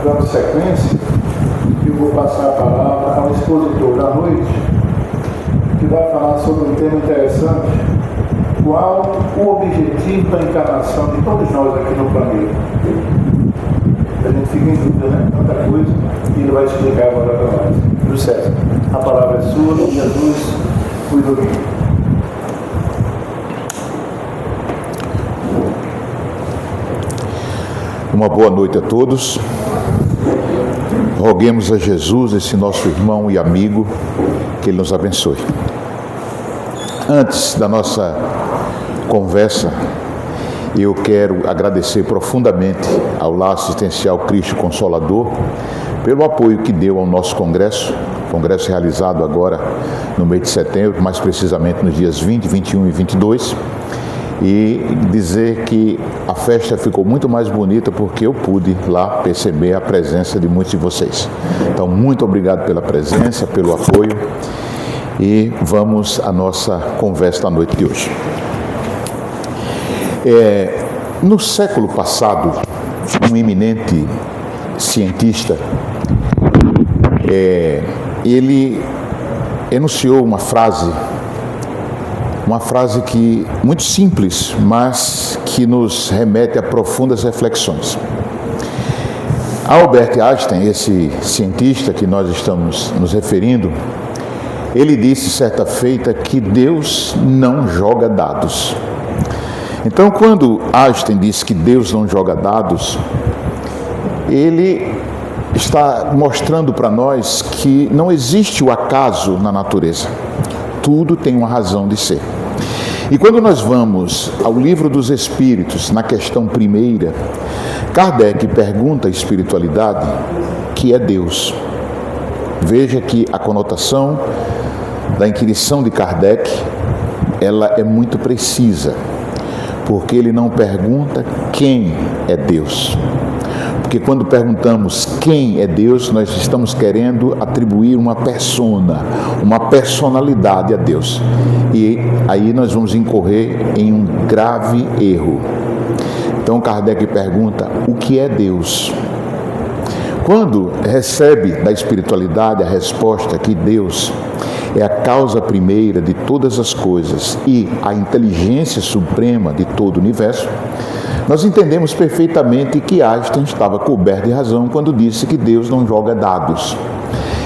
dando sequência, eu vou passar a palavra ao expositor da noite, que vai falar sobre um tema interessante: qual o objetivo da encarnação de todos nós aqui no planeta. A gente fica em dúvida, né? Tanta coisa, e ele vai explicar agora para nós. Júlio César, a palavra é sua, Jesus, cuida do mim. Uma boa noite a todos. Roguemos a Jesus, esse nosso irmão e amigo, que Ele nos abençoe. Antes da nossa conversa, eu quero agradecer profundamente ao Lar Assistencial Cristo Consolador pelo apoio que deu ao nosso congresso realizado agora no mês de setembro, mais precisamente nos dias 20, 21 e 22, e dizer que a festa ficou muito mais bonita porque eu pude lá perceber a presença de muitos de vocês. Então, muito obrigado pela presença, pelo apoio, e vamos à nossa conversa da noite de hoje. No século passado, um eminente cientista, ele enunciou uma frase que muito simples, mas que nos remete a profundas reflexões. Albert Einstein, esse cientista que nós estamos nos referindo, ele disse certa feita que Deus não joga dados. Então, quando Einstein disse que Deus não joga dados, ele está mostrando para nós que não existe o acaso na natureza. Tudo tem uma razão de ser. E quando nós vamos ao Livro dos Espíritos, na questão primeira, Kardec pergunta à espiritualidade que é Deus. Veja que a conotação da inquirição de Kardec, ela é muito precisa, porque ele não pergunta quem é Deus. Porque quando perguntamos quem é Deus, nós estamos querendo atribuir uma persona, uma personalidade a Deus. E aí nós vamos incorrer em um grave erro. Então Kardec pergunta: o que é Deus? Quando recebe da espiritualidade a resposta que Deus é a causa primeira de todas as coisas e a inteligência suprema de todo o universo, nós entendemos perfeitamente que Einstein estava coberto de razão quando disse que Deus não joga dados.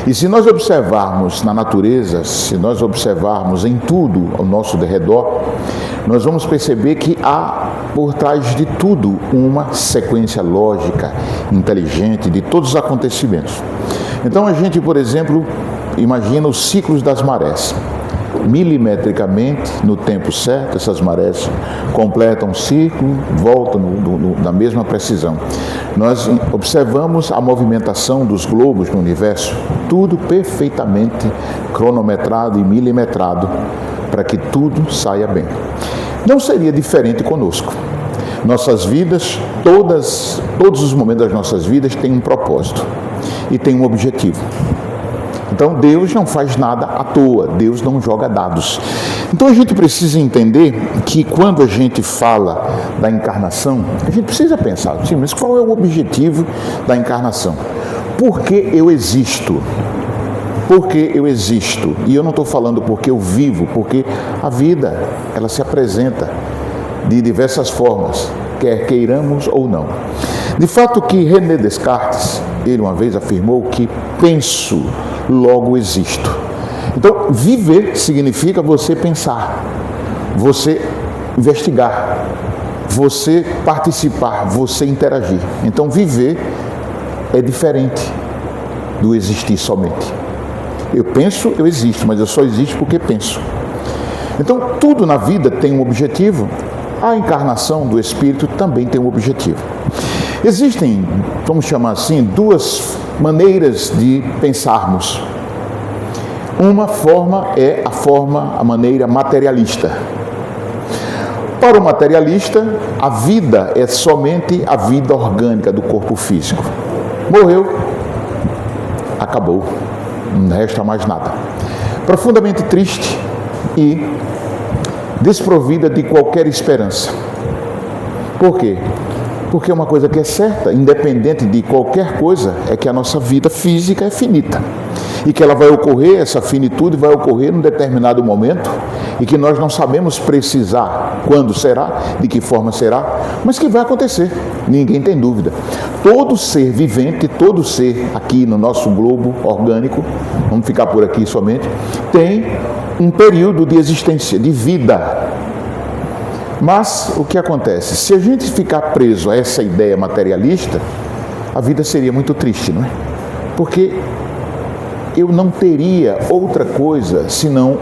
E se nós observarmos na natureza, se nós observarmos em tudo ao nosso derredor, nós vamos perceber que há por trás de tudo uma sequência lógica, inteligente de todos os acontecimentos. Então a gente, por exemplo, imagina os ciclos das marés. Milimetricamente, no tempo certo, essas marés completam um ciclo, voltam na mesma precisão. Nós observamos a movimentação dos globos no universo, tudo perfeitamente cronometrado e milimetrado, para que tudo saia bem. Não seria diferente conosco. Nossas vidas, todos os momentos das nossas vidas têm um propósito e têm um objetivo. Então Deus não faz nada à toa, Deus não joga dados. Então a gente precisa entender que quando a gente fala da encarnação, a gente precisa pensar, sim, mas qual é o objetivo da encarnação? Por que eu existo? Por que eu existo? E eu não estou falando porque eu vivo, porque a vida, ela se apresenta de diversas formas, quer queiramos ou não. De fato que René Descartes, ele uma vez afirmou que penso, logo existo. Então, viver significa você pensar, você investigar, você participar, você interagir. Então, viver é diferente do existir somente. Eu penso, eu existo, mas eu só existo porque penso. Então, tudo na vida tem um objetivo. A encarnação do Espírito também tem um objetivo. Existem, vamos chamar assim, duas maneiras de pensarmos. Uma forma é a maneira materialista. Para o materialista, a vida é somente a vida orgânica do corpo físico. Morreu, acabou, não resta mais nada. Profundamente triste e desprovida de qualquer esperança. Por quê? Porque uma coisa que é certa, independente de qualquer coisa, é que a nossa vida física é finita. E que ela vai ocorrer, essa finitude vai ocorrer num determinado momento, e que nós não sabemos precisar quando será, de que forma será, mas que vai acontecer, ninguém tem dúvida. Todo ser vivente, todo ser aqui no nosso globo orgânico, vamos ficar por aqui somente, tem um período de existência, de vida. Mas o que acontece? Se a gente ficar preso a essa ideia materialista, a vida seria muito triste, não é? Porque eu não teria outra coisa senão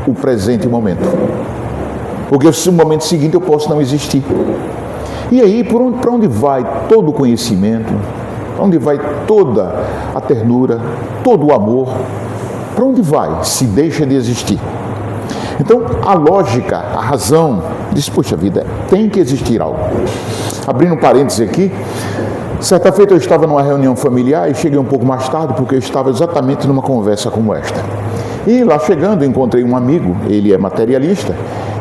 o presente momento. Porque no momento seguinte eu posso não existir. E aí, para onde vai todo o conhecimento? Para onde vai toda a ternura, todo o amor? Para onde vai se deixa de existir? Então, a lógica, a razão, diz, poxa vida, tem que existir algo. Abrindo um parêntese aqui, certa feita eu estava numa reunião familiar e cheguei um pouco mais tarde porque eu estava exatamente numa conversa como esta. E lá chegando, encontrei um amigo, ele é materialista,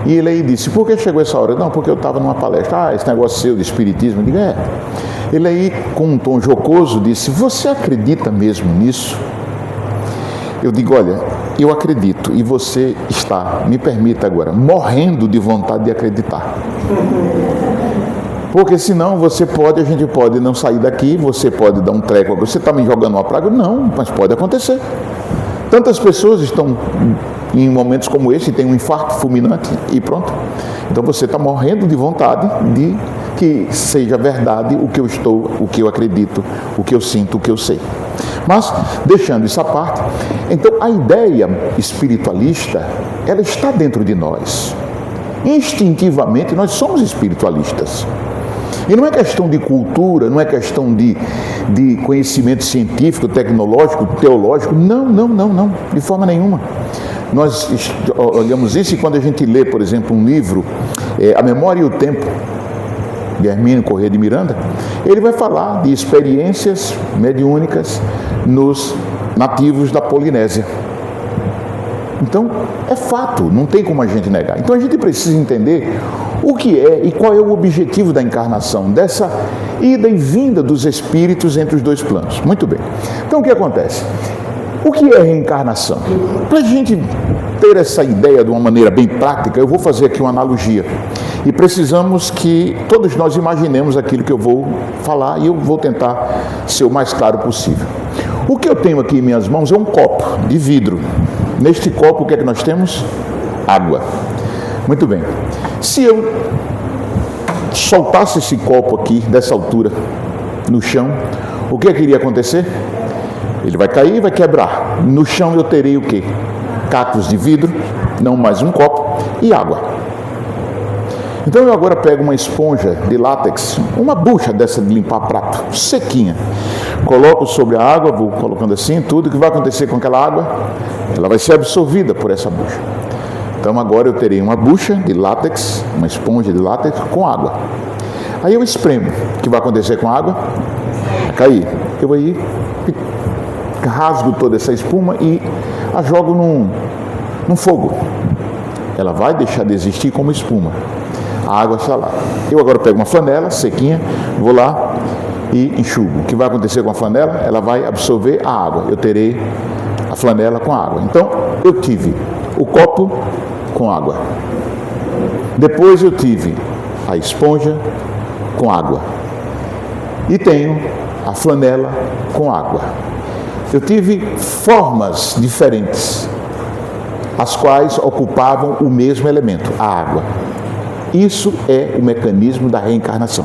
e ele aí disse, por que chegou essa hora? Não, porque eu estava numa palestra. Esse negócio seu de espiritismo. Eu digo, Ele aí, com um tom jocoso, disse, você acredita mesmo nisso? Eu digo, olha, eu acredito, e você está, me permita agora, morrendo de vontade de acreditar. Porque senão a gente pode não sair daqui, você pode dar um treco, você está me jogando uma praga? Não, mas pode acontecer. Tantas pessoas estão em momentos como esse, tem um infarto fulminante e pronto. Então você está morrendo de vontade de que seja verdade o que eu estou, o que eu acredito, o que eu sinto, o que eu sei. Mas, deixando isso à parte, então a ideia espiritualista, ela está dentro de nós. Instintivamente nós somos espiritualistas. E não é questão de cultura, não é questão de conhecimento científico, tecnológico, teológico, não, de forma nenhuma. Nós olhamos isso e quando a gente lê, por exemplo, um livro, A Memória e o Tempo, de Hermínio Corrêa de Miranda, ele vai falar de experiências mediúnicas nos nativos da Polinésia. Então, é fato, não tem como a gente negar. Então, a gente precisa entender o que é e qual é o objetivo da encarnação, dessa ida e vinda dos espíritos entre os dois planos. Muito bem. Então, o que acontece? O que é reencarnação? Para a gente ter essa ideia de uma maneira bem prática, eu vou fazer aqui uma analogia. E precisamos que todos nós imaginemos aquilo que eu vou falar e eu vou tentar ser o mais claro possível. O que eu tenho aqui em minhas mãos é um copo de vidro. Neste copo, o que é que nós temos? Água. Muito bem. Se eu soltasse esse copo aqui, dessa altura, no chão, o que é que iria acontecer? Ele vai cair e vai quebrar. No chão eu terei o quê? Cacos de vidro, não mais um copo, e água. Então eu agora pego uma esponja de látex, uma bucha dessa de limpar prato, sequinha. Coloco sobre a água, vou colocando assim, tudo. O que vai acontecer com aquela água? Ela vai ser absorvida por essa bucha. Então agora eu terei uma bucha de látex, uma esponja de látex com água. Aí eu espremo. O que vai acontecer com a água? Vai cair. Eu aí rasgo toda essa espuma e a jogo num fogo. Ela vai deixar de existir como espuma. A água está lá. Eu agora pego uma flanela sequinha, vou lá e enxugo. O que vai acontecer com a flanela? Ela vai absorver a água. Eu terei a flanela com água. Então, eu tive o copo com água. Depois eu tive a esponja com água. E tenho a flanela com água. Eu tive formas diferentes, as quais ocupavam o mesmo elemento, a água. Isso é o mecanismo da reencarnação.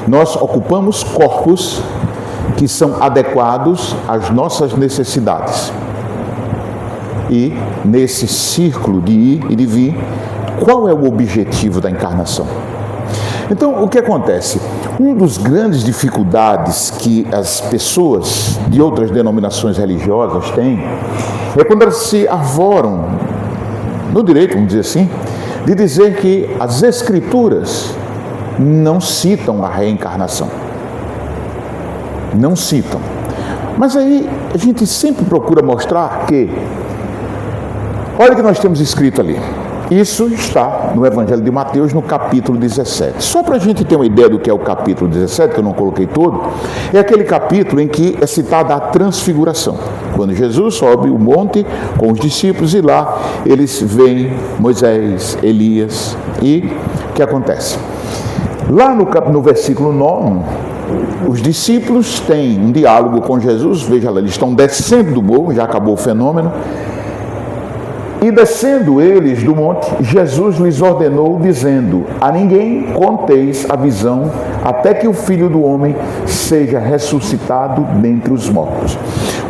Nós ocupamos corpos que são adequados às nossas necessidades. E nesse círculo de ir e de vir, qual é o objetivo da encarnação? Então, o que acontece? Uma das grandes dificuldades que as pessoas de outras denominações religiosas têm é quando elas se arvoram no direito, vamos dizer assim, de dizer que as Escrituras não citam a reencarnação. Não citam. Mas aí a gente sempre procura mostrar que, olha o que nós temos escrito ali. Isso está no Evangelho de Mateus, no capítulo 17. Só para a gente ter uma ideia do que é o capítulo 17, que eu não coloquei todo, é aquele capítulo em que é citada a transfiguração. Quando Jesus sobe o monte com os discípulos e lá eles veem Moisés, Elias e o que acontece? Lá no versículo 9, os discípulos têm um diálogo com Jesus, veja lá, eles estão descendo do morro, já acabou o fenômeno, e descendo eles do monte, Jesus lhes ordenou, dizendo: a ninguém conteis a visão, até que o Filho do Homem seja ressuscitado dentre os mortos.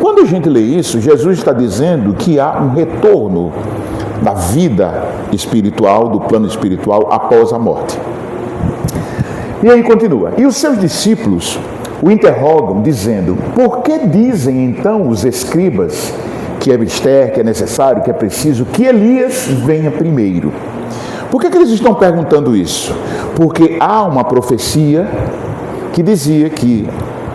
Quando a gente lê isso, Jesus está dizendo que há um retorno da vida espiritual, do plano espiritual, após a morte. E aí continua: e os seus discípulos o interrogam, dizendo: por que dizem então os escribas que é mister, que é necessário, que é preciso que Elias venha primeiro? Por que eles estão perguntando isso? Porque há uma profecia que dizia que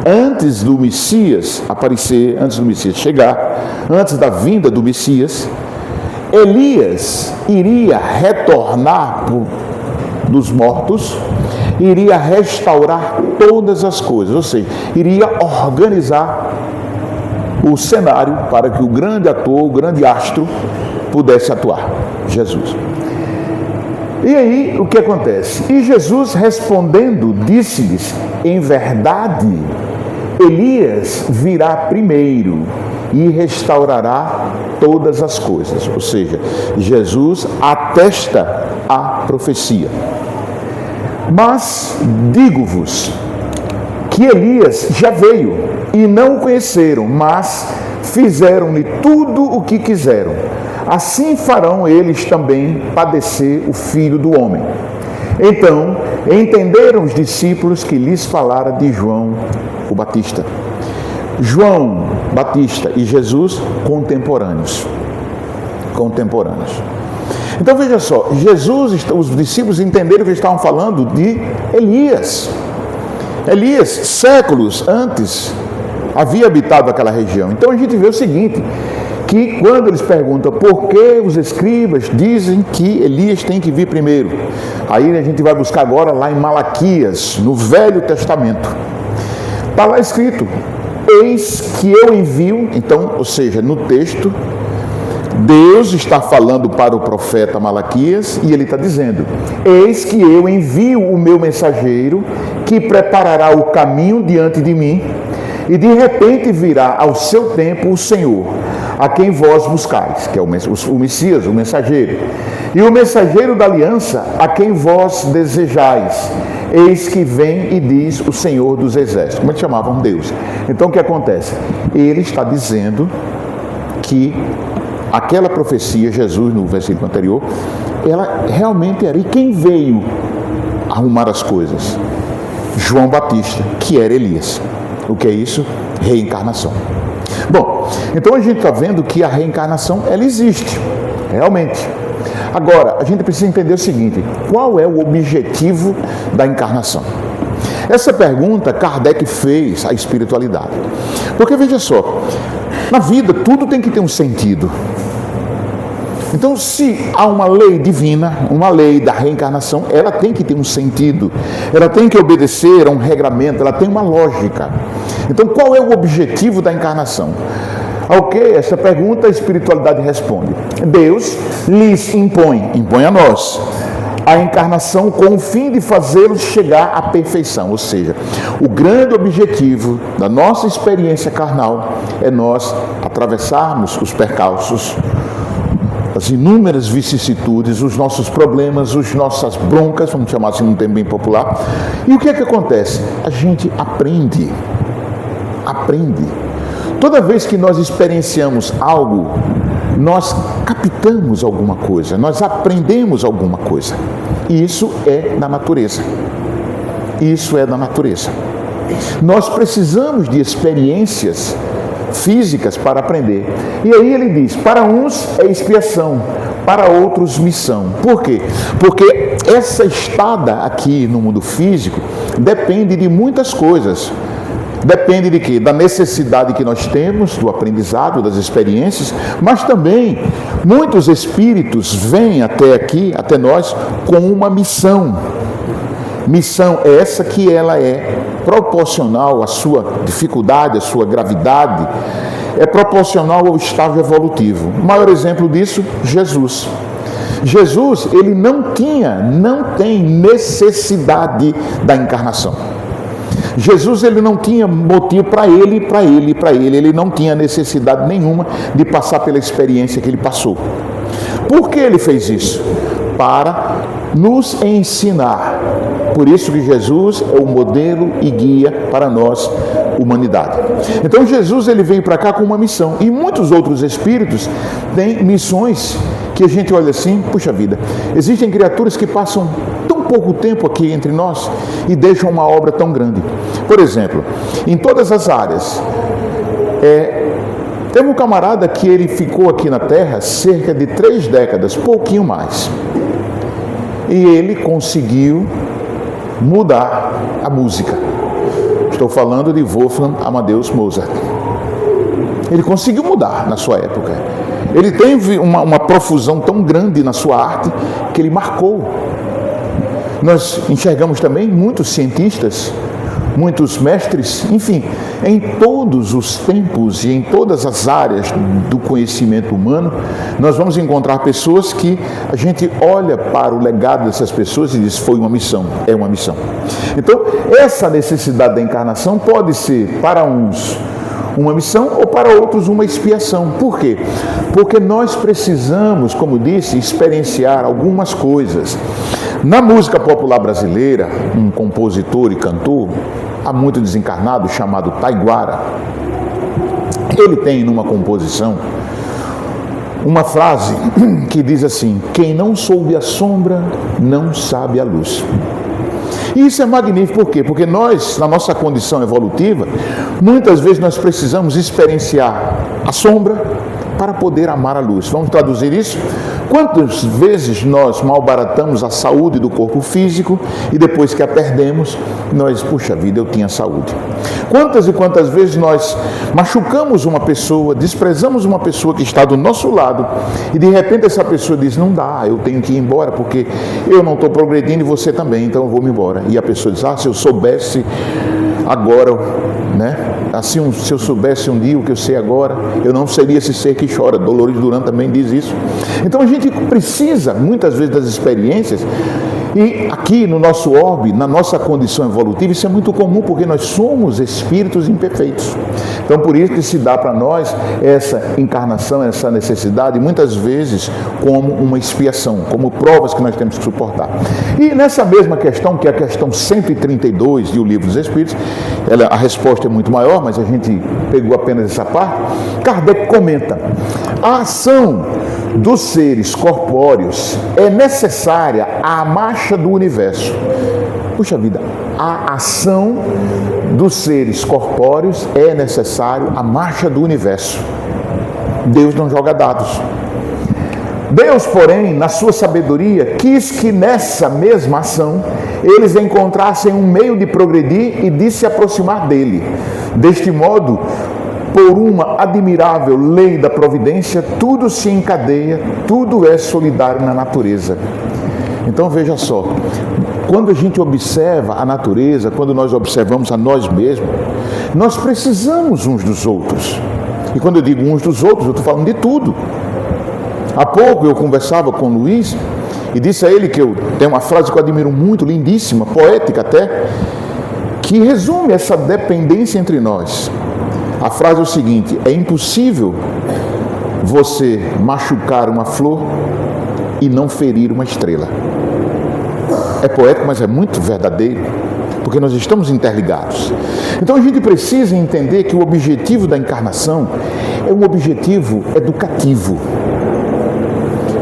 antes do Messias aparecer, antes do Messias chegar, antes da vinda do Messias, Elias iria retornar dos mortos, iria restaurar todas as coisas, ou seja, iria organizar o cenário para que o grande ator, o grande astro, pudesse atuar, Jesus. E aí, o que acontece? E Jesus respondendo, disse-lhes: em verdade, Elias virá primeiro e restaurará todas as coisas. Ou seja, Jesus atesta a profecia. Mas digo-vos que Elias já veio e não o conheceram, mas fizeram-lhe tudo o que quiseram. Assim farão eles também padecer o Filho do Homem. Então entenderam os discípulos que lhes falara de João o Batista. João Batista e Jesus contemporâneos. Então veja só, os discípulos entenderam que estavam falando de Elias. Elias, séculos antes, havia habitado aquela região. Então a gente vê o seguinte, que quando eles perguntam por que os escribas dizem que Elias tem que vir primeiro, aí a gente vai buscar agora lá em Malaquias, no Velho Testamento. Está lá escrito: eis que eu envio, então, ou seja, no texto, Deus está falando para o profeta Malaquias e ele está dizendo: eis que eu envio o meu mensageiro que preparará o caminho diante de mim, e de repente virá ao seu tempo o Senhor, a quem vós buscais, que é o Messias, o mensageiro, e o mensageiro da aliança, a quem vós desejais. Eis que vem e diz o Senhor dos Exércitos. Como eles chamavam Deus. Então o que acontece? Ele está dizendo que aquela profecia, Jesus no versículo anterior, ela realmente era. E quem veio arrumar as coisas? João Batista, que era Elias. O que é isso? Reencarnação. Bom, então a gente está vendo que a reencarnação, ela existe, realmente. Agora, a gente precisa entender o seguinte: qual é o objetivo da encarnação? Essa pergunta Kardec fez à espiritualidade. Porque veja só, na vida tudo tem que ter um sentido. Então, se há uma lei divina, uma lei da reencarnação, ela tem que ter um sentido, ela tem que obedecer a um regramento, ela tem uma lógica. Então, qual é o objetivo da encarnação? Ao que essa pergunta a espiritualidade responde: Deus lhes impõe a nós, a encarnação com o fim de fazê-los chegar à perfeição. Ou seja, o grande objetivo da nossa experiência carnal é nós atravessarmos os percalços, as inúmeras vicissitudes, os nossos problemas, as nossas broncas, vamos chamar assim num termo bem popular. E o que é que acontece? A gente aprende. Toda vez que nós experienciamos algo, nós captamos alguma coisa, nós aprendemos alguma coisa. E isso é da natureza. Nós precisamos de experiências físicas para aprender. E aí ele diz: para uns é expiação, para outros missão. Por quê? Porque essa estada aqui no mundo físico depende de muitas coisas. Depende de quê? Da necessidade que nós temos, do aprendizado, das experiências, mas também muitos espíritos vêm até aqui, até nós, com uma missão. Missão essa que ela é proporcional à sua dificuldade, à sua gravidade, é proporcional ao estágio evolutivo. O maior exemplo disso, Jesus. Jesus, ele não tem necessidade da encarnação. Jesus, ele não tinha motivo para ele. Ele não tinha necessidade nenhuma de passar pela experiência que ele passou. Por que ele fez isso? Para nos ensinar. Por isso que Jesus é o modelo e guia para nós, humanidade. Então Jesus, ele veio para cá com uma missão. E muitos outros espíritos têm missões que a gente olha assim, puxa vida, existem criaturas que passam tão pouco tempo aqui entre nós e deixam uma obra tão grande. Por exemplo, em todas as áreas, teve um camarada que ele ficou aqui na Terra cerca de 3 décadas, pouquinho mais. E ele conseguiu mudar a música. Estou falando de Wolfgang Amadeus Mozart. Ele conseguiu mudar na sua época. Ele teve uma profusão tão grande na sua arte que ele marcou. Nós enxergamos também muitos cientistas, muitos mestres, enfim, em todos os tempos e em todas as áreas do conhecimento humano, nós vamos encontrar pessoas que a gente olha para o legado dessas pessoas e diz, foi uma missão, é uma missão. Então, essa necessidade da encarnação pode ser para uns uma missão ou para outros uma expiação. Por quê? Porque nós precisamos, como disse, experienciar algumas coisas. Na música popular brasileira, um compositor e cantor, há muito desencarnado, chamado Taiguara, ele tem numa composição uma frase que diz assim, quem não soube a sombra, não sabe a luz. E isso é magnífico, por quê? Porque nós, na nossa condição evolutiva, muitas vezes nós precisamos experienciar a sombra para poder amar a luz. Vamos traduzir isso? Quantas vezes nós malbaratamos a saúde do corpo físico e depois que a perdemos, nós, puxa vida, eu tinha saúde. Quantas e quantas vezes nós machucamos uma pessoa, desprezamos uma pessoa que está do nosso lado e de repente essa pessoa diz, não dá, eu tenho que ir embora porque eu não estou progredindo e você também, então eu vou me embora. E a pessoa diz, se eu soubesse agora, né? Assim, se eu soubesse um dia o que eu sei agora, eu não seria esse ser que chora. Dolores Duran também diz isso. Então a gente precisa, muitas vezes, das experiências. E aqui no nosso orbe, na nossa condição evolutiva, isso é muito comum, porque nós somos espíritos imperfeitos. Então, por isso que se dá para nós essa encarnação, essa necessidade, muitas vezes como uma expiação, como provas que nós temos que suportar. E nessa mesma questão, que é a questão 132 do Livro dos Espíritos, a resposta é muito maior, mas a gente pegou apenas essa parte, Kardec comenta, a ação dos seres corpóreos é necessária à marcha do universo. Puxa vida, a ação dos seres corpóreos é necessário à marcha do universo. Deus não joga dados. Deus, porém, na sua sabedoria, quis que nessa mesma ação eles encontrassem um meio de progredir e de se aproximar dele. Deste modo, por uma admirável lei da providência, tudo se encadeia, tudo é solidário na natureza. Então veja só, quando a gente observa a natureza, quando nós observamos a nós mesmos, nós precisamos uns dos outros. E quando eu digo uns dos outros, eu estou falando de tudo. Há pouco eu conversava com o Luiz e disse a ele que eu tenho uma frase que eu admiro muito, lindíssima, poética até, que resume essa dependência entre nós. A frase é o seguinte, é impossível você machucar uma flor e não ferir uma estrela. É poético, mas é muito verdadeiro, porque nós estamos interligados. Então a gente precisa entender que o objetivo da encarnação é um objetivo educativo,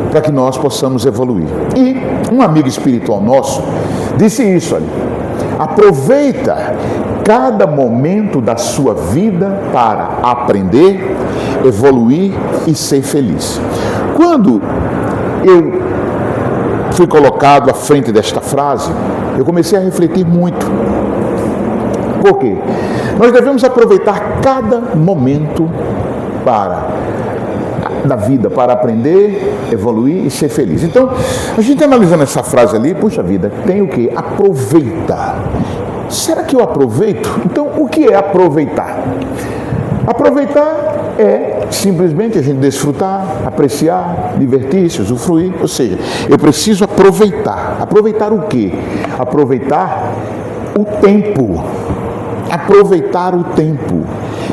para que nós possamos evoluir. E um amigo espiritual nosso disse isso ali, aproveita cada momento da sua vida para aprender, evoluir e ser feliz. Quando eu fui colocado à frente desta frase, eu comecei a refletir muito. Por quê? Nós devemos aproveitar cada momento da vida para aprender, evoluir e ser feliz. Então, a gente analisando essa frase ali, puxa vida, tem o quê? Aproveita. Será que eu aproveito? Então, o que é aproveitar? Aproveitar é simplesmente a gente desfrutar, apreciar, divertir-se, usufruir. Ou seja, eu preciso aproveitar. Aproveitar o quê? Aproveitar o tempo. Aproveitar o tempo.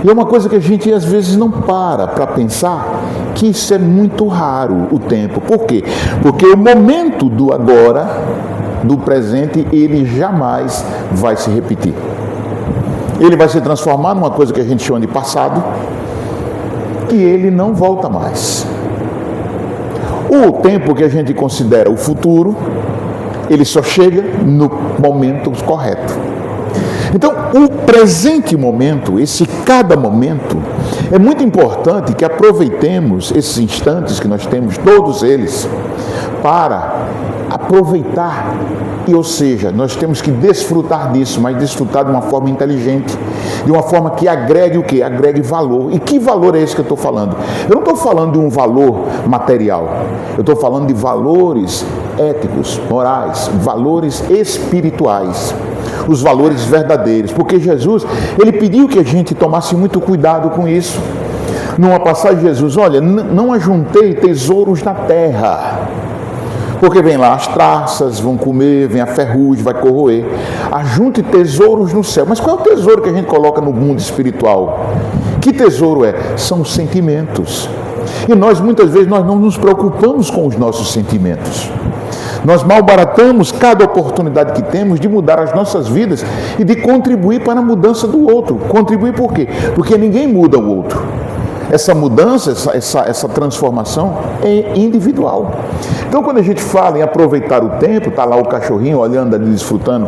E é uma coisa que a gente às vezes não para pensar que isso é muito raro, o tempo. Por quê? Porque o momento do agora, do presente, ele jamais vai se repetir. Ele vai se transformar numa coisa que a gente chama de passado, que ele não volta mais. O tempo que a gente considera o futuro, ele só chega no momento correto. Então, o presente momento, esse cada momento, é muito importante que aproveitemos esses instantes que nós temos, todos eles, para aproveitar. E, ou seja, nós temos que desfrutar disso, mas desfrutar de uma forma inteligente, de uma forma que agregue o quê? Agregue valor. E que valor é esse que eu estou falando? Eu não estou falando de um valor material, eu estou falando de valores éticos, morais, valores espirituais, os valores verdadeiros, porque Jesus, ele pediu que a gente tomasse muito cuidado com isso. Numa passagem, Jesus, olha, não ajuntei tesouros na terra, porque vem lá as traças, vão comer, vem a ferrugem, vai corroer. Ajunte tesouros no céu. Mas qual é o tesouro que a gente coloca no mundo espiritual? Que tesouro é? São os sentimentos. E nós, muitas vezes, nós não nos preocupamos com os nossos sentimentos. Nós malbaratamos cada oportunidade que temos de mudar as nossas vidas e de contribuir para a mudança do outro. Contribuir por quê? Porque ninguém muda o outro. Essa mudança, essa transformação é individual. Então, quando a gente fala em aproveitar o tempo, está lá o cachorrinho olhando ali, desfrutando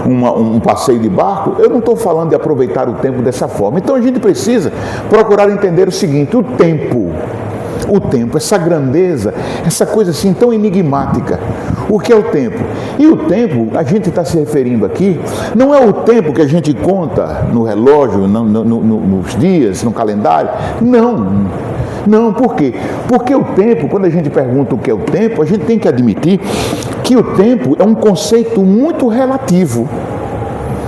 um passeio de barco, eu não estou falando de aproveitar o tempo dessa forma. Então, a gente precisa procurar entender o seguinte: o tempo, essa grandeza, essa coisa assim tão enigmática. O que é o tempo? E o tempo, a gente está se referindo aqui, não é o tempo que a gente conta no relógio, nos dias, no calendário. Não, por quê? Porque o tempo, quando a gente pergunta o que é o tempo, a gente tem que admitir que o tempo é um conceito muito relativo.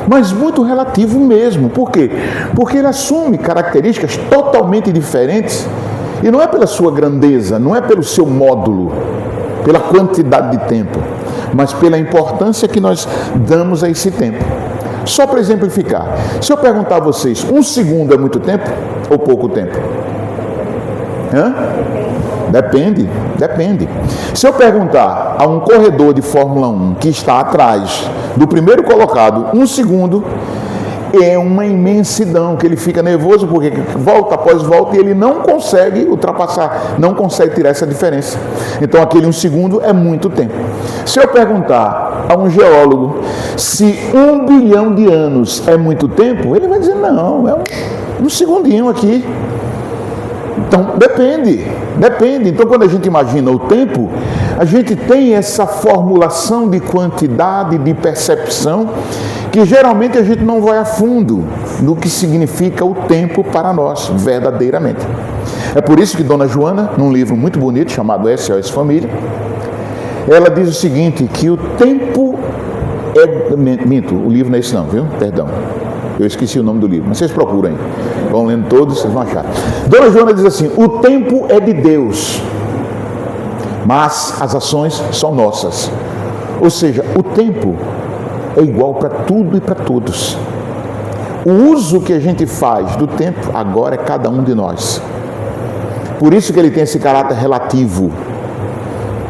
Mas muito relativo mesmo. Por quê? Porque ele assume características totalmente diferentes. E não é pela sua grandeza, não é pelo seu módulo, pela quantidade de tempo, mas pela importância que nós damos a esse tempo. Só para exemplificar, se eu perguntar a vocês, 1 segundo é muito tempo ou pouco tempo? Depende. Se eu perguntar a um corredor de Fórmula 1 que está atrás do primeiro colocado, 1 segundo é uma imensidão, que ele fica nervoso porque volta após volta e ele não consegue ultrapassar, não consegue tirar essa diferença. Então aquele 1 segundo é muito tempo. Se eu perguntar a um geólogo se 1 bilhão de anos é muito tempo, ele vai dizer não, é um segundinho aqui. Então, depende. Então, quando a gente imagina o tempo, a gente tem essa formulação de quantidade, de percepção, que geralmente a gente não vai a fundo no que significa o tempo para nós, verdadeiramente. É por isso que Dona Joana, num livro muito bonito chamado SOS Família, ela diz o seguinte, que o tempo o livro não é esse não, viu? Perdão. Eu esqueci o nome do livro, mas vocês procuram aí. Vão lendo todos, vocês vão achar. Dona Joana diz assim: o tempo é de Deus, mas as ações são nossas. Ou seja, o tempo é igual para tudo e para todos. O uso que a gente faz do tempo agora é cada um de nós. Por isso que ele tem esse caráter relativo.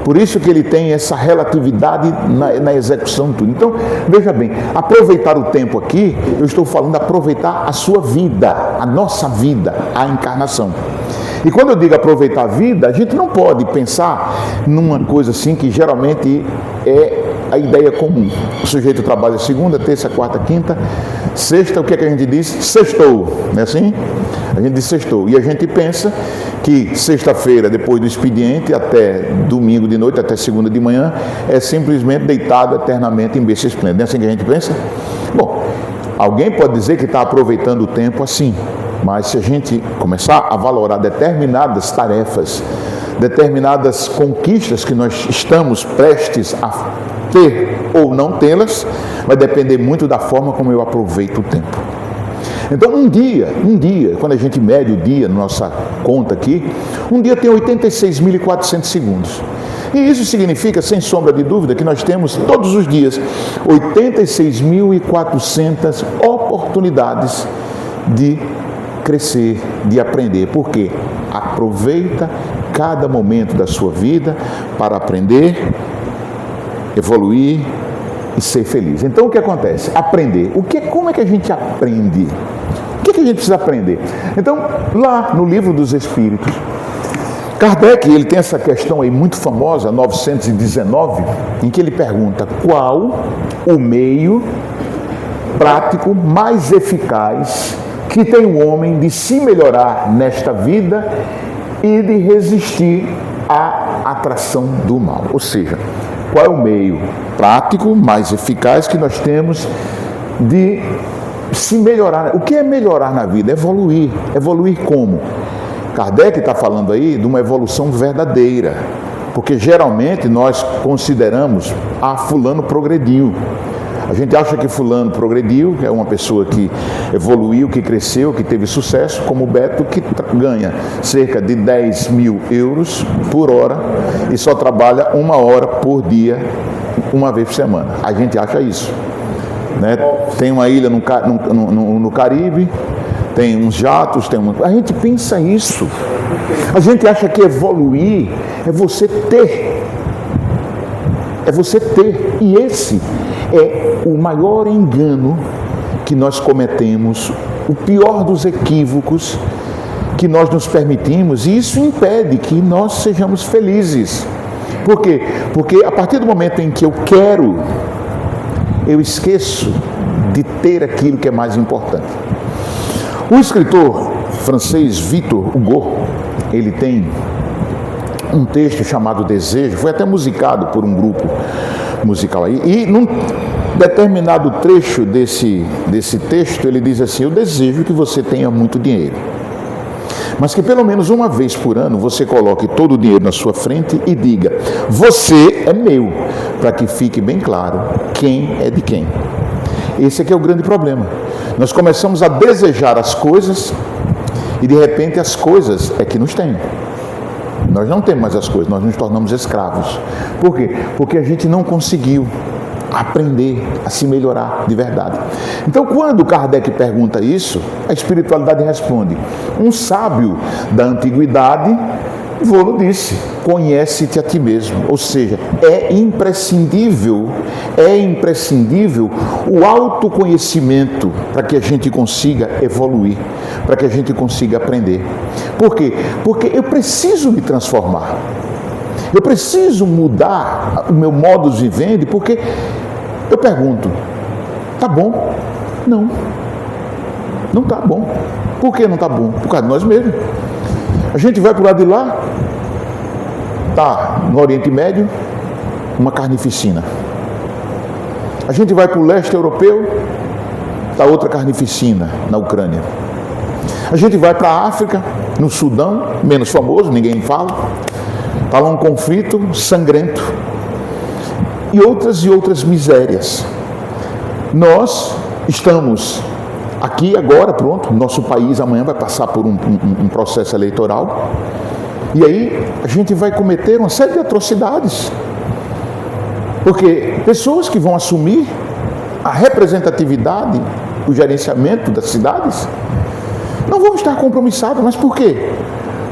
Por isso que ele tem essa relatividade na execução de tudo. Então, veja bem, aproveitar o tempo aqui, eu estou falando de aproveitar a sua vida, a nossa vida, a encarnação. E quando eu digo aproveitar a vida, a gente não pode pensar numa coisa assim que geralmente é a ideia comum. O sujeito trabalha segunda, terça, quarta, quinta, sexta, o que é que a gente diz? Sextou, não é assim? A gente diz sextou. E a gente pensa que sexta-feira, depois do expediente, até domingo de noite, até segunda de manhã, é simplesmente deitado eternamente em berço esplêndido. Não é assim que a gente pensa? Bom, Alguém pode dizer que está aproveitando o tempo assim, mas se a gente começar a valorar determinadas tarefas, determinadas conquistas que nós estamos prestes a ter ou não tê-las, vai depender muito da forma como eu aproveito o tempo. Então, um dia, quando a gente mede o dia na nossa conta aqui, um dia tem 86.400 segundos. E isso significa, sem sombra de dúvida, que nós temos todos os dias 86.400 oportunidades de crescer, de aprender. Por quê? Aproveita cada momento da sua vida para aprender, evoluir e ser feliz. Então, o que acontece? Aprender. Como é que a gente aprende? O que a gente precisa aprender? Então, lá no Livro dos Espíritos, Kardec, ele tem essa questão aí muito famosa, 919, em que ele pergunta qual o meio prático mais eficaz que tem o homem de se melhorar nesta vida e de resistir à atração do mal. Ou seja, qual é o meio prático mais eficaz que nós temos de se melhorar? O que é melhorar na vida? Evoluir. Evoluir como? Kardec está falando aí de uma evolução verdadeira, porque geralmente nós consideramos, fulano progrediu. A gente acha que fulano progrediu, é uma pessoa que evoluiu, que cresceu, que teve sucesso, como o Beto, que ganha cerca de 10 mil euros por hora e só trabalha 1 hora por dia, uma vez por semana. A gente acha isso, né? Tem uma ilha no Caribe, tem uns jatos, a gente pensa isso. A gente acha que evoluir é você ter. É você ter. E esse é o maior engano que nós cometemos, o pior dos equívocos que nós nos permitimos, e isso impede que nós sejamos felizes. Por quê? Porque a partir do momento em que eu quero, eu esqueço de ter aquilo que é mais importante. O escritor francês Victor Hugo, ele tem um texto chamado Desejo, foi até musicado por um grupo musical aí, e num determinado trecho desse texto, ele diz assim: eu desejo que você tenha muito dinheiro, mas que pelo menos uma vez por ano você coloque todo o dinheiro na sua frente e diga: você é meu, para que fique bem claro quem é de quem. Esse aqui é o grande problema. Nós começamos a desejar as coisas e de repente as coisas é que nos têm. Nós não temos mais as coisas, nós nos tornamos escravos. Por quê? Porque a gente não conseguiu aprender a se melhorar de verdade. Então, quando Kardec pergunta isso, a espiritualidade responde: um sábio da antiguidade vô-lo disse, conhece-te a ti mesmo. Ou seja, é imprescindível o autoconhecimento para que a gente consiga evoluir, para que a gente consiga aprender. Por quê? Porque eu preciso me transformar. Eu preciso mudar o meu modus vivendi, porque eu pergunto: tá bom? Não. Não tá bom. Por que não tá bom? Por causa de nós mesmos. A gente vai para o lado de lá, tá no Oriente Médio, uma carnificina. A gente vai para o leste europeu, tá outra carnificina na Ucrânia. A gente vai para a África, no Sudão, menos famoso, ninguém fala, tá lá um conflito sangrento. E outras misérias. Nós estamos aqui agora, pronto, nosso país amanhã vai passar por um processo eleitoral, e aí a gente vai cometer uma série de atrocidades, porque pessoas que vão assumir a representatividade, o gerenciamento das cidades, não vão estar compromissados. Mas por quê?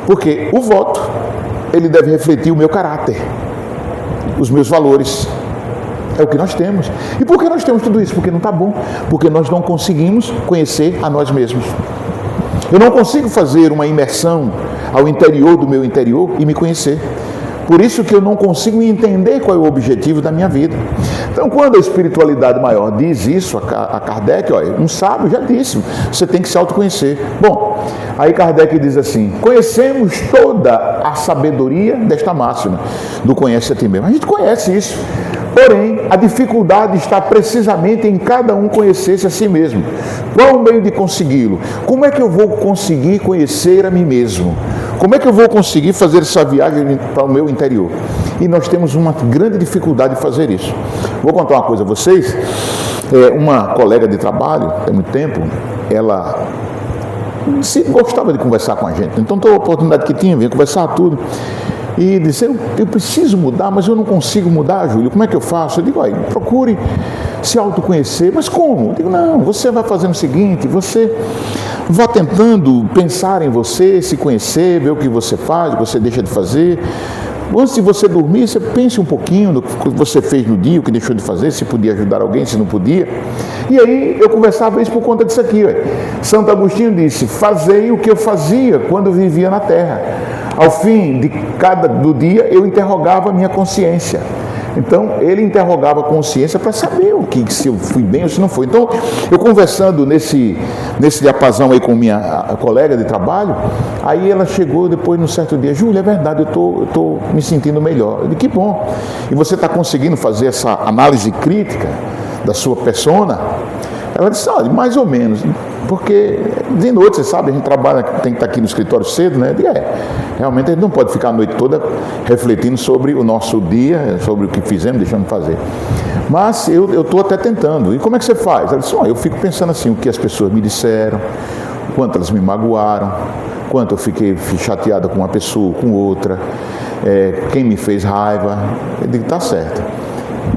Porque o voto, ele deve refletir o meu caráter, os meus valores. É o que nós temos. E por que nós temos tudo isso? Porque não está bom. Porque nós não conseguimos conhecer a nós mesmos. Eu não consigo fazer uma imersão ao interior do meu interior e me conhecer. Por isso que eu não consigo entender qual é o objetivo da minha vida. Então, quando a espiritualidade maior diz isso a Kardec, olha, um sábio já disse, você tem que se autoconhecer. Bom, aí Kardec diz assim: conhecemos toda a sabedoria desta máxima, do conhece a ti mesmo. A gente conhece isso. Porém, a dificuldade está precisamente em cada um conhecer-se a si mesmo. Qual o meio de consegui-lo? Como é que eu vou conseguir conhecer a mim mesmo? Como é que eu vou conseguir fazer essa viagem para o meu interior? E nós temos uma grande dificuldade de fazer isso. Vou contar uma coisa a vocês. Uma colega de trabalho, há muito tempo, ela gostava de conversar com a gente. Então, toda a oportunidade que tinha, vinha conversar tudo. E disse, eu preciso mudar, mas eu não consigo mudar, Júlio, como é que eu faço? Eu digo, procure se autoconhecer. Mas como? Eu digo, não, você vai fazendo o seguinte, você vai tentando pensar em você, se conhecer, ver o que você faz, o que você deixa de fazer. Antes de você dormir, você pense um pouquinho no que você fez no dia, o que deixou de fazer, se podia ajudar alguém, se não podia. E aí eu conversava isso por conta disso aqui. Santo Agostinho disse, fazei o que eu fazia quando vivia na terra. Ao fim do dia eu interrogava a minha consciência. Então, ele interrogava a consciência para saber se eu fui bem ou se não foi. Então, eu conversando nesse diapasão aí com minha colega de trabalho, aí ela chegou depois, num certo dia, Júlia, é verdade, eu estou me sentindo melhor. Eu disse, que bom. E você está conseguindo fazer essa análise crítica da sua persona? Ela disse, mais ou menos, porque de noite, você sabe, a gente trabalha, tem que estar aqui no escritório cedo, né? Eu digo, realmente a gente não pode ficar a noite toda refletindo sobre o nosso dia, sobre o que fizemos, deixamos de fazer. Mas eu estou até tentando. E como é que você faz? Ela disse, eu fico pensando assim, o que as pessoas me disseram, quanto elas me magoaram, quanto eu fiquei chateada com uma pessoa, com outra, quem me fez raiva. Eu digo, tá certo.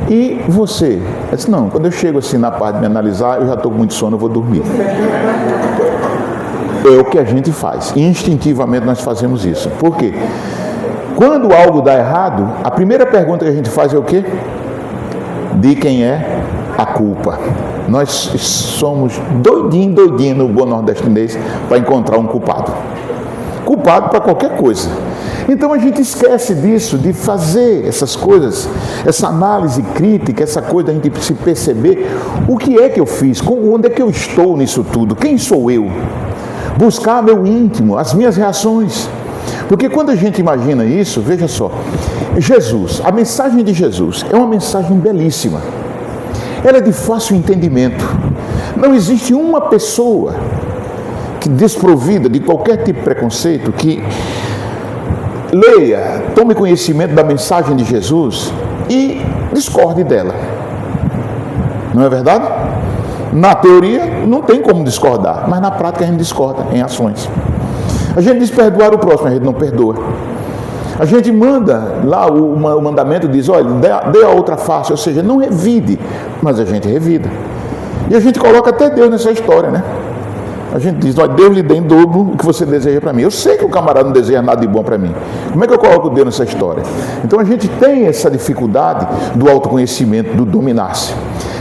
E você? Eu disse, não, quando eu chego assim na parte de me analisar, eu já estou com muito sono, eu vou dormir. É o que a gente faz. Instintivamente nós fazemos isso. Por quê? Quando algo dá errado, a primeira pergunta que a gente faz é o quê? De quem é a culpa. Nós somos doidinho no bom nordestinês para encontrar um culpado. Culpado para qualquer coisa. Então a gente esquece disso, de fazer essas coisas, essa análise crítica, essa coisa da gente se perceber o que é que eu fiz, onde é que eu estou nisso tudo, quem sou eu? Buscar meu íntimo, as minhas reações. Porque quando a gente imagina isso, veja só, Jesus, a mensagem de Jesus é uma mensagem belíssima. Ela é de fácil entendimento. Não existe uma pessoa que desprovida de qualquer tipo de preconceito que leia, tome conhecimento da mensagem de Jesus e discorde dela. Não é verdade? Na teoria não tem como discordar, mas na prática a gente discorda em ações. A gente diz perdoar o próximo, a gente não perdoa. A gente manda lá, o mandamento diz, olha, dê a outra face, ou seja, não revide, mas a gente revida. E a gente coloca até Deus nessa história, né? A gente diz, olha, Deus lhe dê em dobro o que você deseja para mim. Eu sei que o camarada não deseja nada de bom para mim. Como é que eu coloco Deus nessa história? Então a gente tem essa dificuldade do autoconhecimento, do dominar-se.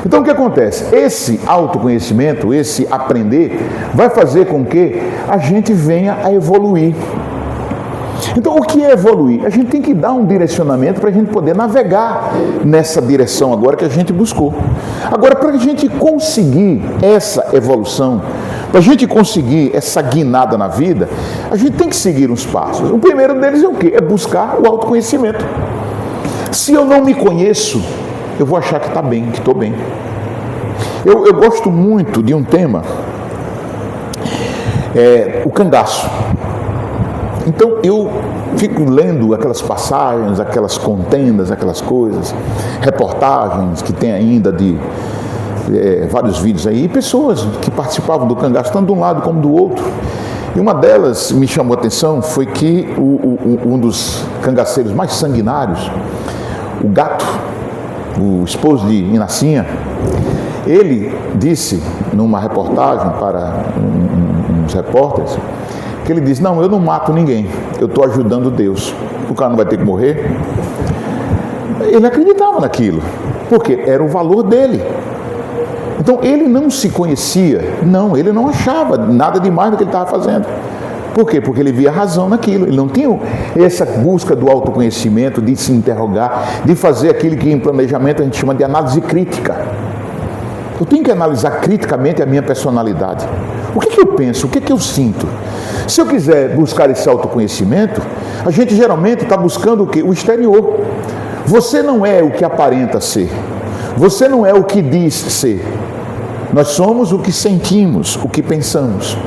Então o que acontece? Esse autoconhecimento, esse aprender, vai fazer com que a gente venha a evoluir. Então o que é evoluir? A gente tem que dar um direcionamento para a gente poder navegar nessa direção agora que a gente buscou. Agora, para a gente conseguir essa evolução, para a gente conseguir essa guinada na vida, a gente tem que seguir uns passos. O primeiro deles é o quê? É buscar o autoconhecimento. Se eu não me conheço, eu vou achar que está bem, que estou bem. Eu gosto muito de um tema, o cangaço. Então eu fico lendo aquelas passagens, aquelas contendas, aquelas coisas, reportagens que tem ainda de vários vídeos aí, e pessoas que participavam do cangaço, tanto de um lado como do outro. E uma delas me chamou a atenção foi que um dos cangaceiros mais sanguinários, o Gato, o esposo de Inacinha, ele disse numa reportagem para uns repórteres, que ele disse, não, eu não mato ninguém, eu estou ajudando Deus. O cara não vai ter que morrer? Ele acreditava naquilo, porque era o valor dele. Então ele não se conhecia, não, ele não achava nada demais do que ele estava fazendo. Por quê? Porque ele via razão naquilo, ele não tinha essa busca do autoconhecimento, de se interrogar, de fazer aquilo que em planejamento a gente chama de análise crítica. Eu tenho que analisar criticamente a minha personalidade. O que eu penso? O que eu sinto? Se eu quiser buscar esse autoconhecimento, a gente geralmente está buscando o quê? O exterior. Você não é o que aparenta ser. Você não é o que diz ser. Nós somos o que sentimos, o que pensamos.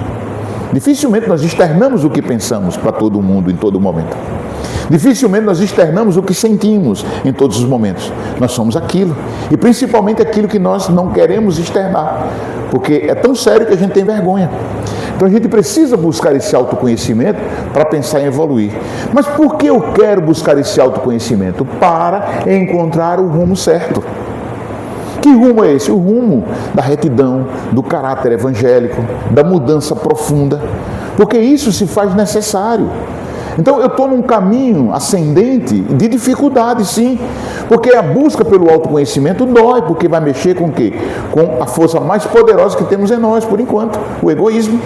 Dificilmente nós externamos o que pensamos para todo mundo em todo momento. Dificilmente nós externamos o que sentimos em todos os momentos. Nós somos aquilo. E principalmente aquilo que nós não queremos externar. Porque é tão sério que a gente tem vergonha. Então a gente precisa buscar esse autoconhecimento para pensar em evoluir. Mas por que eu quero buscar esse autoconhecimento? Para encontrar o rumo certo. Que rumo é esse? O rumo da retidão, do caráter evangélico, da mudança profunda. Porque isso se faz necessário. Então eu estou num caminho ascendente de dificuldade, sim. Porque a busca pelo autoconhecimento dói, porque vai mexer com o quê? Com a força mais poderosa que temos em nós, por enquanto, o egoísmo.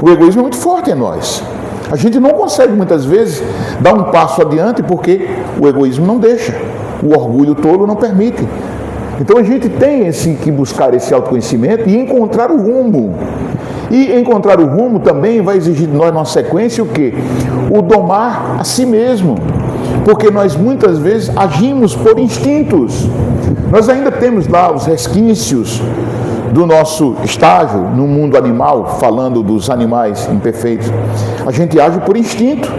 O egoísmo é muito forte em nós. A gente não consegue muitas vezes dar um passo adiante porque o egoísmo não deixa. O orgulho tolo não permite. Então a gente tem que buscar esse autoconhecimento e encontrar o rumo. E encontrar o rumo também vai exigir de nós, numa sequência, o quê? O domar a si mesmo. Porque nós muitas vezes agimos por instintos. Nós ainda temos lá os resquícios do nosso estágio no mundo animal, falando dos animais imperfeitos. A gente age por instinto.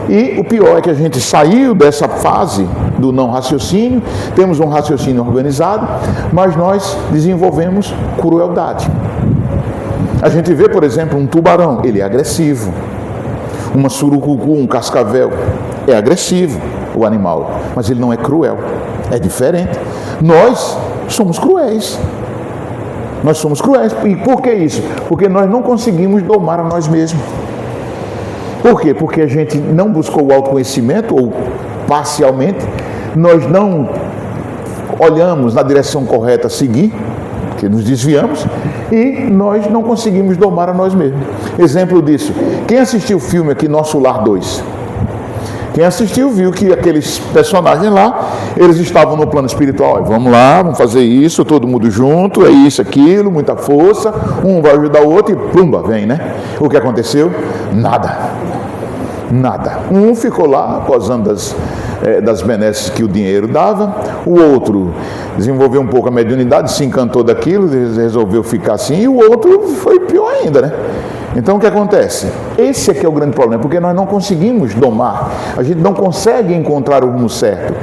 E o pior é que a gente saiu dessa fase do não raciocínio, temos um raciocínio organizado, mas nós desenvolvemos crueldade. A gente vê, por exemplo, um tubarão, ele é agressivo. Uma surucucu, um cascavel, é agressivo o animal, mas ele não é cruel, é diferente. Nós somos cruéis. Nós somos cruéis. E por que isso? Porque nós não conseguimos domar a nós mesmos. Por quê? Porque a gente não buscou o autoconhecimento, ou parcialmente, nós não olhamos na direção correta a seguir, que nos desviamos, e nós não conseguimos domar a nós mesmos. Exemplo disso, quem assistiu o filme aqui, Nosso Lar 2? Quem assistiu viu que aqueles personagens lá, eles estavam no plano espiritual. Vamos lá, vamos fazer isso, todo mundo junto, é isso, aquilo, muita força, um vai ajudar o outro e plumba, vem, né? O que aconteceu? Nada. Um ficou lá, gozando das benesses que o dinheiro dava, o outro desenvolveu um pouco a mediunidade, se encantou daquilo, resolveu ficar assim, e o outro foi pior ainda, né? Então o que acontece? Esse aqui é o grande problema, porque nós não conseguimos domar, a gente não consegue encontrar o rumo certo.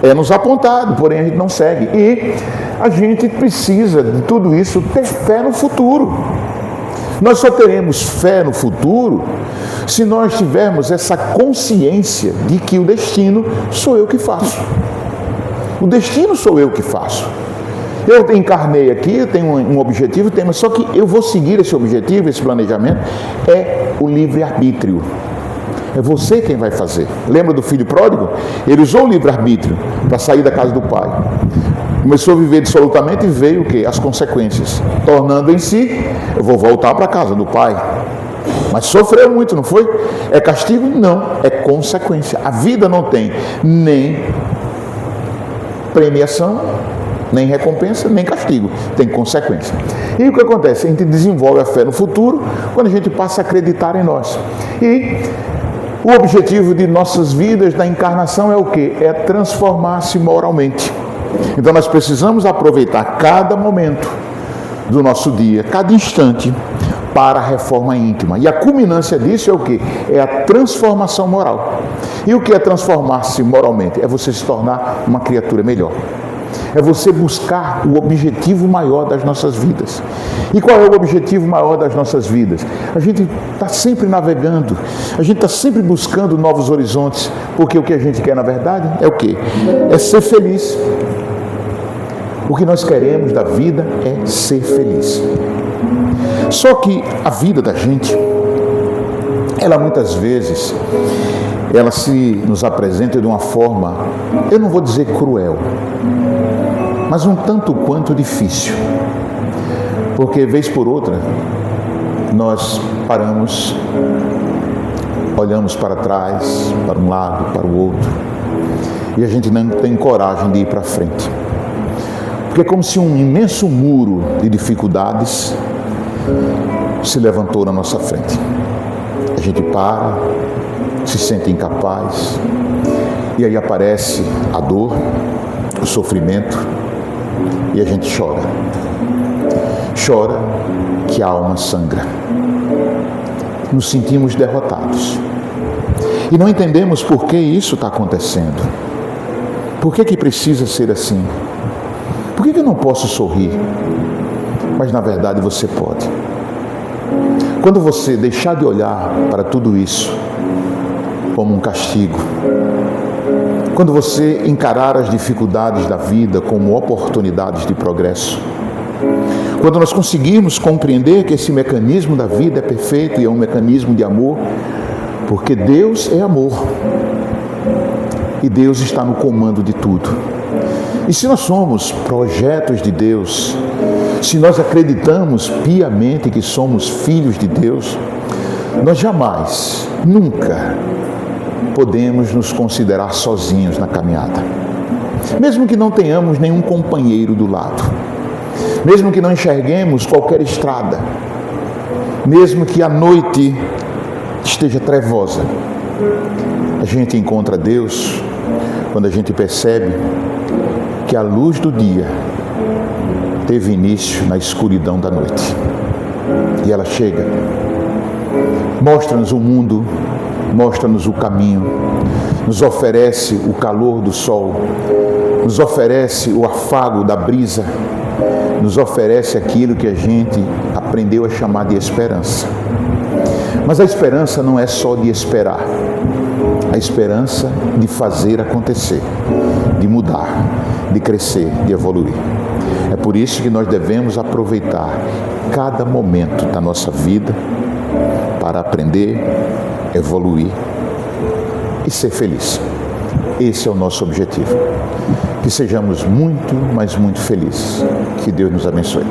É nos apontado, porém a gente não segue. E a gente precisa de tudo isso ter fé no futuro. Nós só teremos fé no futuro se nós tivermos essa consciência de que o destino sou eu que faço. O destino sou eu que faço. Eu encarnei aqui, eu tenho um objetivo, mas só que eu vou seguir esse objetivo, esse planejamento, é o livre-arbítrio. É você quem vai fazer. Lembra do filho pródigo? Ele usou o livre-arbítrio para sair da casa do pai. Começou a viver dissolutamente e veio o quê? As consequências. Tornando em si, eu vou voltar para a casa do pai. Mas sofreu muito, não foi? É castigo? Não, é consequência. A vida não tem nem premiação, nem recompensa, nem castigo. Tem consequência. E o que acontece? A gente desenvolve a fé no futuro quando a gente passa a acreditar em nós. E o objetivo de nossas vidas da encarnação é o quê? É transformar-se moralmente. Então nós precisamos aproveitar cada momento do nosso dia, cada instante, para a reforma íntima. E a culminância disso é o quê? É a transformação moral. E o que é transformar-se moralmente? É você se tornar uma criatura melhor. É você buscar o objetivo maior das nossas vidas. E qual é o objetivo maior das nossas vidas? A gente está sempre navegando, a gente está sempre buscando novos horizontes, porque o que a gente quer, na verdade, é o quê? É ser feliz. O que nós queremos da vida é ser feliz. Só que a vida da gente, ela muitas vezes, ela se nos apresenta de uma forma, eu não vou dizer cruel, mas um tanto quanto difícil. Porque, vez por outra, nós paramos, olhamos para trás, para um lado, para o outro, e a gente não tem coragem de ir para frente. Porque é como se um imenso muro de dificuldades se levantou na nossa frente. A gente para, se sente incapaz, E aí aparece a dor, o sofrimento, e a gente chora. Chora que a alma sangra. Nos sentimos derrotados. E não entendemos por que isso está acontecendo. Por que precisa ser assim? Por que eu não posso sorrir? Mas na verdade você pode. Quando você deixar de olhar para tudo isso como um castigo, quando você encarar as dificuldades da vida como oportunidades de progresso, quando nós conseguirmos compreender que esse mecanismo da vida é perfeito e é um mecanismo de amor, porque Deus é amor e Deus está no comando de tudo. E se nós somos projetos de Deus, se nós acreditamos piamente que somos filhos de Deus, nós jamais, nunca podemos nos considerar sozinhos na caminhada. Mesmo que não tenhamos nenhum companheiro do lado, mesmo que não enxerguemos qualquer estrada, mesmo que a noite esteja trevosa, a gente encontra Deus quando a gente percebe que a luz do dia teve início na escuridão da noite. E ela chega, mostra-nos o mundo, mostra-nos o caminho, nos oferece o calor do sol, nos oferece o afago da brisa, nos oferece aquilo que a gente aprendeu a chamar de esperança. Mas a esperança não é só de esperar, a esperança de fazer acontecer, de mudar, de crescer, de evoluir. É por isso que nós devemos aproveitar cada momento da nossa vida para aprender, evoluir e ser feliz. Esse é o nosso objetivo. Que sejamos muito, mas muito felizes. Que Deus nos abençoe.